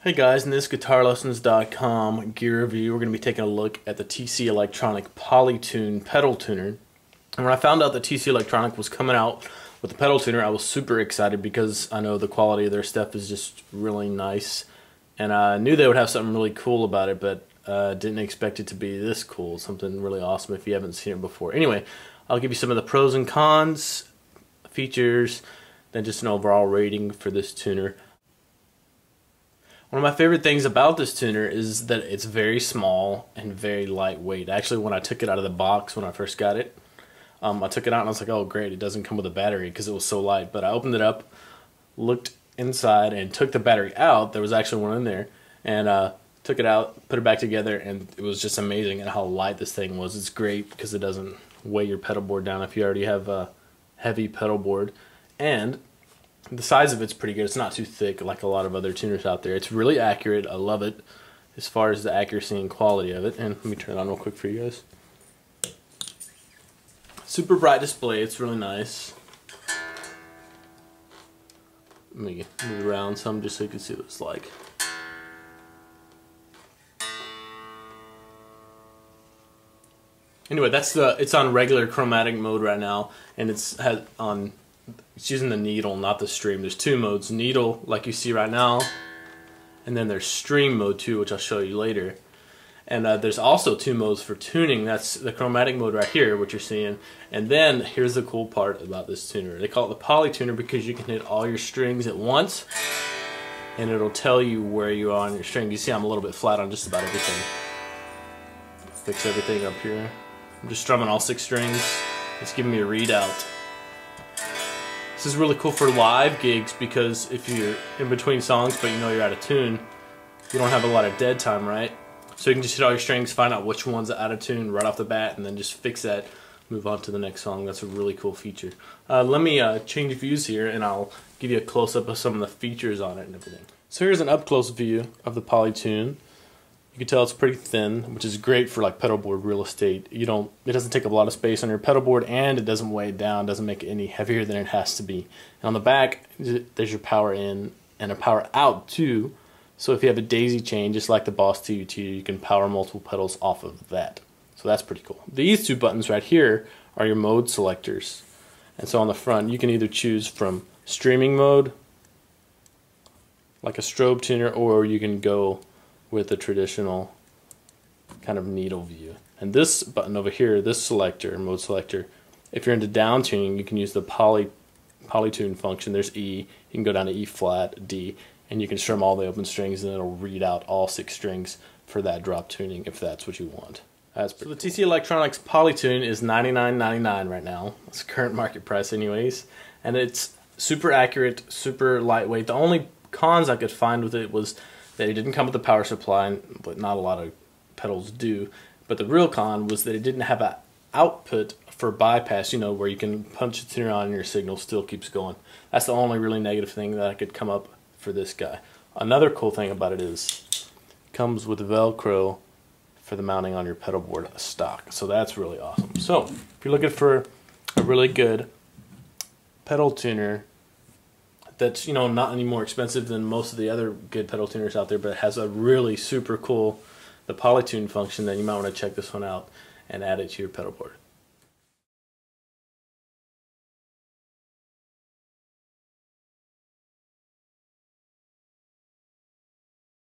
Hey guys, in this GuitarLessons.com gear review, we're going to be taking a look at the TC Electronic PolyTune pedal tuner. And when I found out that TC Electronic was coming out with the pedal tuner, I was super excited because I know the quality of their stuff is just really nice. And I knew they would have something really cool about it, but didn't expect it to be this cool. Something really awesome if you haven't seen it before. Anyway, I'll give you some of the pros and cons, features, then just an overall rating for this tuner. One of my favorite things about this tuner is that it's very small and very lightweight. Actually, when I took it out of the box when I first got it, I took it out and I was like, oh great, it doesn't come with a battery because it was so light. But I opened it up, looked inside, and took the battery out. There was actually one in there. And took it out, put it back together, and it was just amazing at how light this thing was. It's great because it doesn't weigh your pedal board down if you already have a heavy pedal board. And the size of it's pretty good. It's not too thick like a lot of other tuners out there. It's really accurate. I love it as far as the accuracy and quality of it. And let me turn it on real quick for you guys. Super bright display. It's really nice. Let me move around some just so you can see what it's like. Anyway, it's on regular chromatic mode right now, and it's using the needle, not the stream. There's two modes: needle, like you see right now, and then there's stream mode too, which I'll show you later. And there's also two modes for tuning. That's the chromatic mode right here, what you're seeing. And then here's the cool part about this tuner. They call it the PolyTuner because you can hit all your strings at once, and it'll tell you where you are on your string. You see I'm a little bit flat on just about everything. Fix everything up here. I'm just strumming all 6 strings. It's giving me a readout. This is really cool for live gigs because if you're in between songs but you know you're out of tune, you don't have a lot of dead time, right? So you can just hit all your strings, find out which one's out of tune right off the bat, and then just fix that, move on to the next song. That's a really cool feature. Let me change views here and I'll give you a close-up of some of the features on it and everything. So here's an up-close view of the PolyTune. You can tell it's pretty thin, which is great for like pedal board real estate. It doesn't take up a lot of space on your pedal board, and it doesn't weigh it down, doesn't make it any heavier than it has to be. And on the back, there's your power in and a power out too. So if you have a daisy chain, just like the Boss TUT, you can power multiple pedals off of that. So that's pretty cool. These two buttons right here are your mode selectors. And so on the front, you can either choose from streaming mode, like a strobe tuner, or you can go with a traditional kind of needle view. And this button over here, this selector, mode selector, if you're into down tuning, you can use the PolyTune function. There's E, you can go down to E flat, D, and you can strum all the open strings and it'll read out all 6 strings for that drop tuning if that's what you want. So the TC Electronics PolyTune is $99.99 right now. That's the current market price anyways. And it's super accurate, super lightweight. The only cons I could find with it was that it didn't come with a power supply, but not a lot of pedals do. But the real con was that it didn't have an output for bypass, you know, where you can punch the tuner on and your signal still keeps going. That's the only really negative thing that I could come up for this guy. Another cool thing about it is it comes with Velcro for the mounting on your pedal board stock. So that's really awesome. So if you're looking for a really good pedal tuner that's, you know, not any more expensive than most of the other good pedal tuners out there, but it has a really super cool, the PolyTune function, then you might want to check this one out and add it to your pedal board.